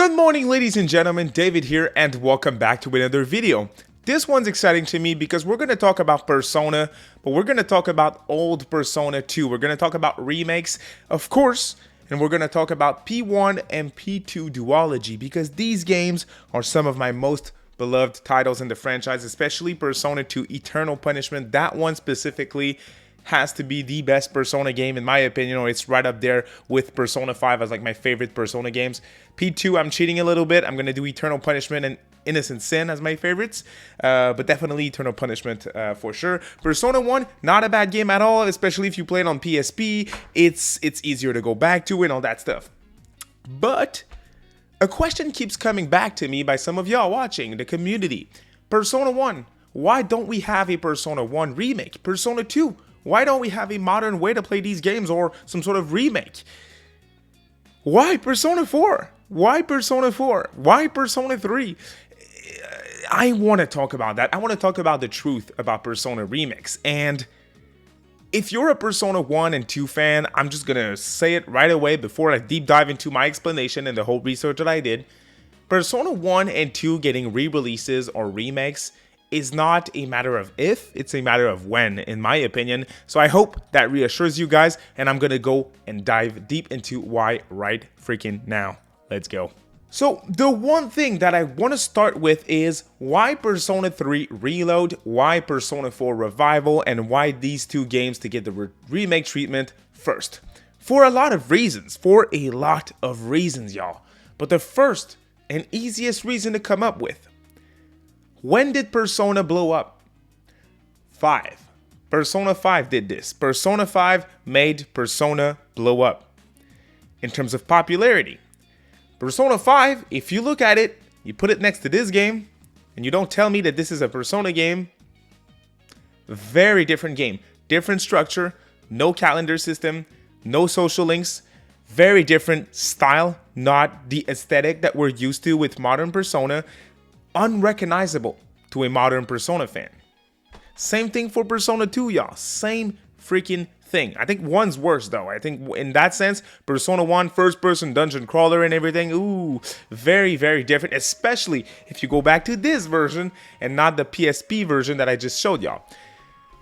Good morning, ladies and gentlemen, David here, and welcome back to another video. This one's exciting to me because we're going to talk about Persona, but we're going to talk about old Persona 2. We're going to talk about remakes, of course, and we're going to talk about P1 and P2 duology because these games are some of my most beloved titles in the franchise, especially Persona 2 Eternal Punishment. That one specifically has to be the best Persona game in my opinion, or it's right up there with Persona 5 as like my favorite Persona games. P2, I'm cheating a little bit. I'm going to do Eternal Punishment and Innocent Sin as my favorites, but definitely Eternal Punishment for sure. Persona 1, not a bad game at all, especially if you play it on PSP. It's easier to go back to and all that stuff. But a question keeps coming back to me by some of y'all watching, the community. Persona 1, why don't we have a Persona 1 remake? Persona 2, why don't we have a modern way to play these games or some sort of remake? Why Persona 4? Why Persona 4? Why Persona 3? I want to talk about that. I want to talk about the truth about Persona remakes. And if you're a Persona 1 and 2 fan, I'm just going to say it right away before I deep dive into my explanation and the whole research that I did. Persona 1 and 2 getting re-releases or remakes is not a matter of if, it's a matter of when, in my opinion. So I hope that reassures you guys, and I'm gonna go and dive deep into why right freaking now. Let's go. So the one thing that I want to start with is why Persona 3 Reload, why Persona 4 Revival, and why these two games to get the remake treatment first. For a lot of reasons, y'all. But the first and easiest reason to come up with: when did Persona blow up? 5. Persona 5 did this. Persona 5 made Persona blow up. In terms of popularity, Persona 5, if you look at it, you put it next to this game, and you don't tell me that this is a Persona game, very different game. Different structure, no calendar system, no social links, very different style, not the aesthetic that we're used to with modern Persona. Unrecognizable to a modern Persona fan. Same thing for Persona 2, y'all. Same freaking thing. I think one's worse though. I think in that sense, Persona 1 first-person dungeon crawler and everything, ooh, very, very different, especially if you go back to this version and not the PSP version that I just showed y'all.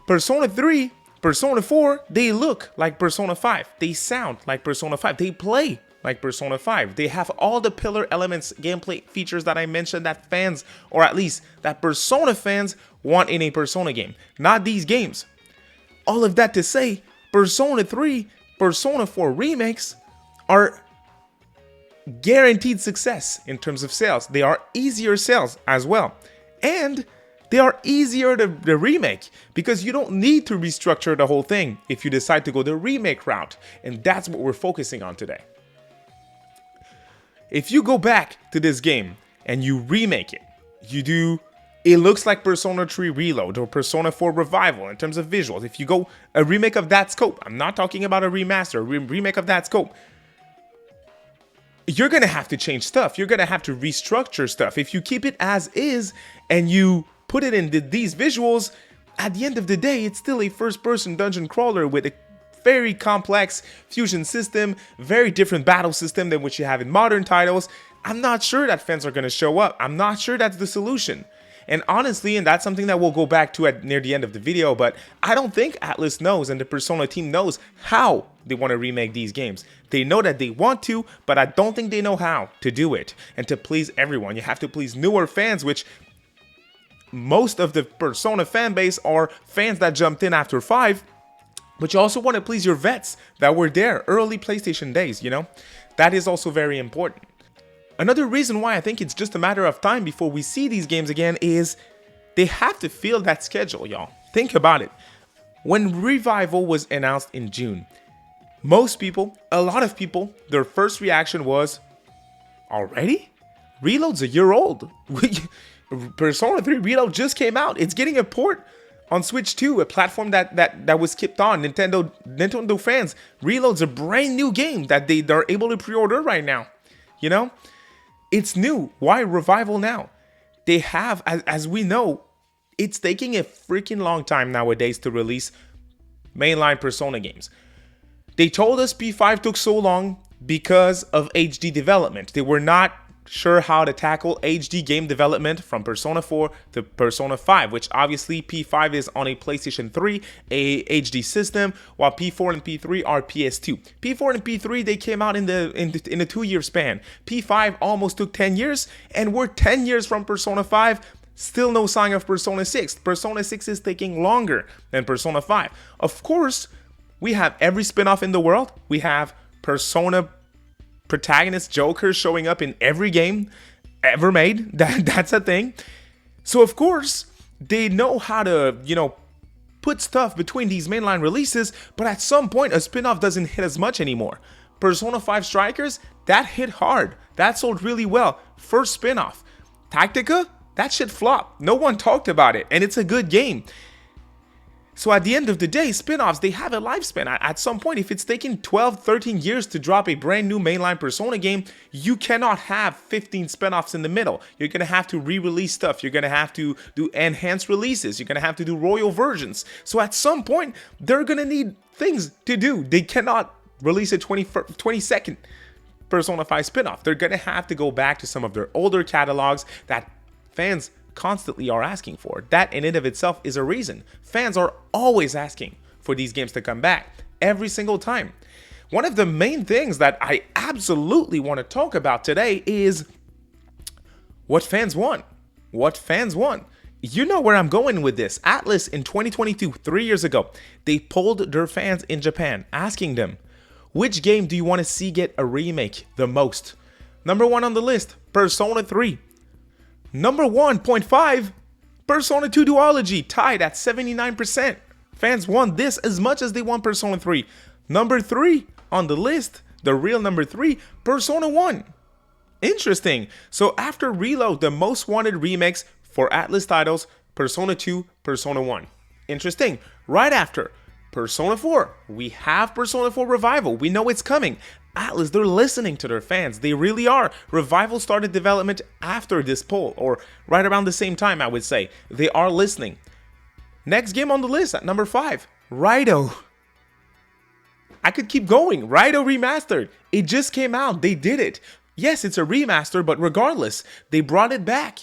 Persona 3, Persona 4, they look like Persona 5. They sound like Persona 5. They play like Persona 5. They have all the pillar elements, gameplay features that I mentioned that fans, or at least that Persona fans, want in a Persona game. Not these games. All of that to say, Persona 3, Persona 4 remakes are guaranteed success in terms of sales. They are easier sales as well. And they are easier to remake because you don't need to restructure the whole thing if you decide to go the remake route. And that's what we're focusing on today. If you go back to this game and you remake it, it looks like Persona 3 Reload or Persona 4 Revival in terms of visuals. If you go a remake of that scope, I'm not talking about a remaster, remake of that scope, you're going to have to change stuff. You're going to have to restructure stuff. If you keep it as is and you put it in these visuals, at the end of the day, it's still a first-person dungeon crawler with a very complex fusion system, very different battle system than what you have in modern titles. I'm not sure that fans are going to show up. I'm not sure that's the solution. And honestly, and that's something that we'll go back to near the end of the video, but I don't think ATLUS knows and the Persona team knows how they want to remake these games. They know that they want to, but I don't think they know how to do it. And to please everyone, you have to please newer fans, which most of the Persona fan base are fans that jumped in after 5. But you also want to please your vets that were there early PlayStation days, you know? That is also very important. Another reason why I think it's just a matter of time before we see these games again is they have to feel that schedule, y'all. Think about it. When Revival was announced in June, most people, a lot of people, their first reaction was, already? Reload's a year old. Persona 3 Reload just came out. It's getting a port on Switch 2, a platform that was kept on. Nintendo fans, Reload's a brand new game that they're able to pre-order right now. You know? It's new. Why Revival now? They have, as we know, it's taking a freaking long time nowadays to release mainline Persona games. They told us P5 took so long because of HD development. They were not sure how to tackle HD game development from Persona 4 to Persona 5, which obviously P5 is on a PlayStation 3, a HD system, while P4 and P3 are PS2. P4 and P3, they came out in a 2-year span. P5 almost took 10 years, and we're 10 years from Persona 5. Still no sign of Persona 6. Persona 6 is taking longer than Persona 5. Of course, we have every spin-off in the world. We have Persona protagonist Joker showing up in every game ever made. That's a thing. So of course, they know how to, put stuff between these mainline releases, but at some point a spin-off doesn't hit as much anymore. Persona 5 Strikers, that hit hard. That sold really well. First spin-off. Tactica, that shit flopped. No one talked about it, and it's a good game. So at the end of the day, spin-offs, they have a lifespan. At some point, if it's taking 12, 13 years to drop a brand new mainline Persona game, you cannot have 15 spin-offs in the middle. You're going to have to re-release stuff. You're going to have to do enhanced releases. You're going to have to do royal versions. So at some point, they're going to need things to do. They cannot release a 22nd Persona 5 spin-off. They're going to have to go back to some of their older catalogs that fans constantly are asking for. That in and of itself is a reason. Fans are always asking for these games to come back every single time. One of the main things that I absolutely want to talk about today is what fans want. What fans want. You know where I'm going with this. ATLUS in 2022, 3 years ago, they polled their fans in Japan, asking them, which game do you want to see get a remake the most? Number 1 on the list, Persona 3. Number 1.5, Persona 2 duology, tied at 79%. Fans want this as much as they want Persona 3. Number 3 on the list, the real number 3, Persona 1. Interesting. So after Reload, the most wanted remakes for ATLUS titles, Persona 2, Persona 1. Interesting. Right after Persona 4, we have Persona 4 Revival. We know it's coming. ATLUS, they're listening to their fans. They really are. Revival started development after this poll, or right around the same time, I would say. They are listening. Next game on the list at number 5, RAIDOU. I could keep going. RAIDOU Remastered. It just came out. They did it. Yes, it's a remaster, but regardless, they brought it back.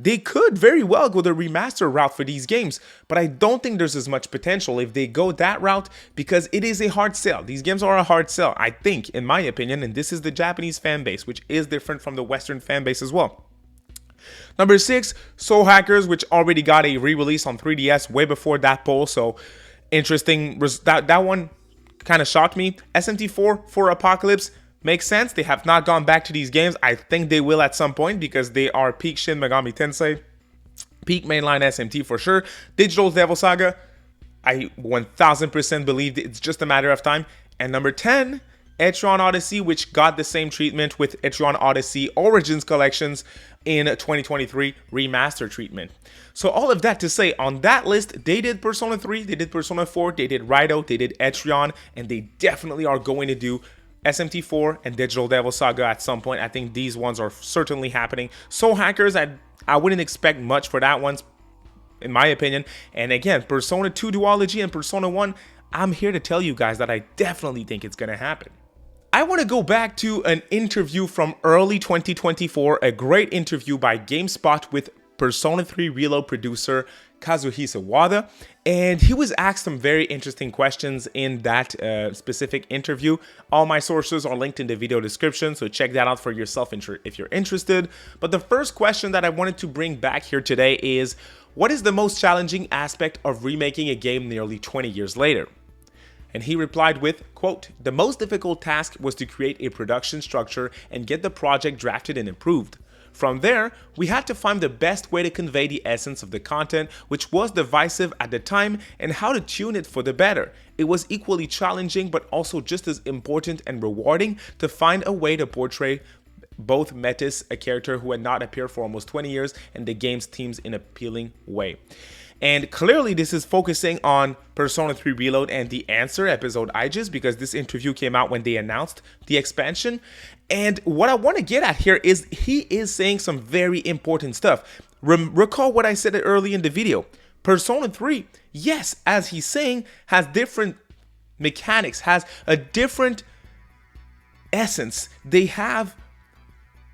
They could very well go the remaster route for these games, but I don't think there's as much potential if they go that route because it is a hard sell. These games are a hard sell, I think, in my opinion, and this is the Japanese fan base, which is different from the Western fan base as well. Number 6, Soul Hackers, which already got a re-release on 3DS way before that poll, so interesting. That one kind of shocked me. SMT4 for Apocalypse. Makes sense. They have not gone back to these games. I think they will at some point because they are peak Shin Megami Tensei, peak mainline SMT for sure. Digital Devil Saga, I 1000% believe it's just a matter of time. And number 10, Etrian Odyssey, which got the same treatment with Etrian Odyssey Origins Collections in 2023 remaster treatment. So all of that to say, on that list, they did Persona 3, they did Persona 4, they did RAIDOU, they did Etrian, and they definitely are going to do SMT4 and Digital Devil Saga at some point. I think these ones are certainly happening. Soul Hackers, I wouldn't expect much for that one, in my opinion. And again, Persona 2 duology and Persona 1, I'm here to tell you guys that I definitely think it's going to happen. I want to go back to an interview from early 2024, a great interview by GameSpot with Persona 3 Reload producer Kazuhisa Wada, and he was asked some very interesting questions in that specific interview. All my sources are linked in the video description, so check that out for yourself if you're interested. But the first question that I wanted to bring back here today is, what is the most challenging aspect of remaking a game nearly 20 years later? And he replied with, quote, "The most difficult task was to create a production structure and get the project drafted and improved. From there, we had to find the best way to convey the essence of the content, which was divisive at the time, and how to tune it for the better. It was equally challenging, but also just as important and rewarding to find a way to portray both Metis, a character who had not appeared for almost 20 years, and the game's themes in an appealing way." And clearly this is focusing on Persona 3 Reload and the Answer episode Aegis, because this interview came out when they announced the expansion. And what I want to get at here is he is saying some very important stuff. Recall what I said early in the video. Persona 3, yes, as he's saying, has different mechanics, has a different essence. They have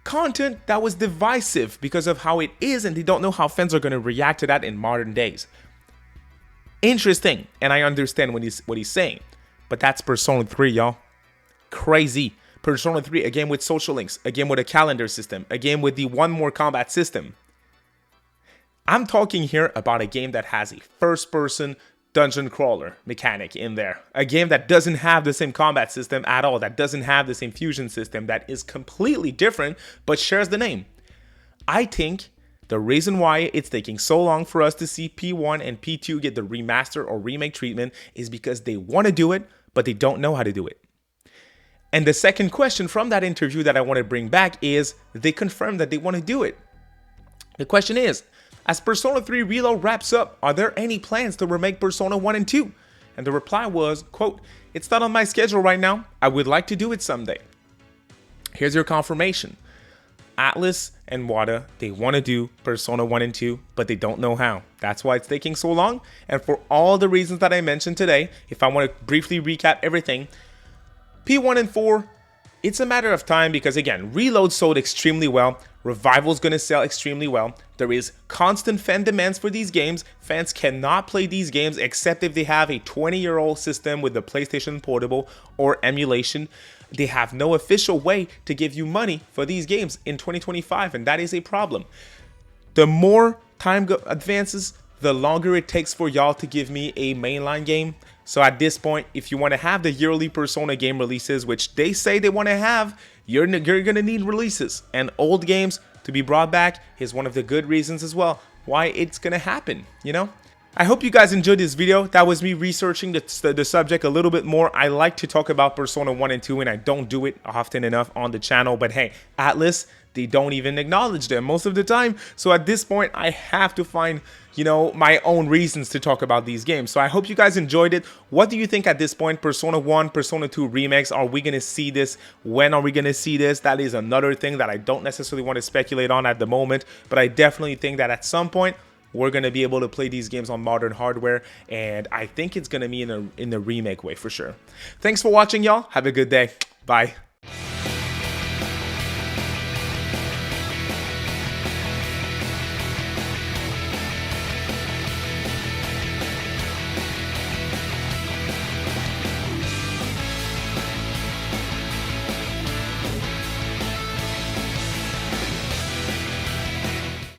content that was divisive because of how it is, and they don't know how fans are going to react to that in modern days. Interesting, and I understand what he's saying, but that's Persona 3, y'all. Crazy. Persona 3, a game with social links, a game with a calendar system, a game with the one more combat system. I'm talking here about a game that has a first-person dungeon crawler mechanic in there. A game that doesn't have the same combat system at all, that doesn't have the same fusion system, that is completely different, but shares the name. I think the reason why it's taking so long for us to see P1 and P2 get the remaster or remake treatment is because they want to do it, but they don't know how to do it. And the second question from that interview that I want to bring back is, they confirmed that they want to do it. The question is, as Persona 3 Reload wraps up, are there any plans to remake Persona 1 and 2? And the reply was, quote, "It's not on my schedule right now. I would like to do it someday." Here's your confirmation. ATLUS and WADA, they want to do Persona 1 and 2, but they don't know how. That's why it's taking so long. And for all the reasons that I mentioned today, if I want to briefly recap everything, P1 and 4, it's a matter of time because, again, Reload sold extremely well. Revival's going to sell extremely well. There is constant fan demands for these games. Fans cannot play these games except if they have a 20-year-old system with the PlayStation Portable or emulation. They have no official way to give you money for these games in 2025, and that is a problem. The more time advances, the longer it takes for y'all to give me a mainline game. So at this point, if you want to have the yearly Persona game releases, which they say they want to have, you're going to need releases. And old games to be brought back is one of the good reasons as well why it's going to happen, you know? I hope you guys enjoyed this video. That was me researching the subject a little bit more. I like to talk about Persona 1 and 2, and I don't do it often enough on the channel. But hey, ATLUS, they don't even acknowledge them most of the time. So at this point, I have to find, you know, my own reasons to talk about these games. So I hope you guys enjoyed it. What do you think at this point? Persona 1, Persona 2 remakes, are we going to see this? When are we going to see this? That is another thing that I don't necessarily want to speculate on at the moment, but I definitely think that at some point, we're going to be able to play these games on modern hardware, and I think it's going to be in the remake way for sure. Thanks for watching, y'all. Have a good day. Bye.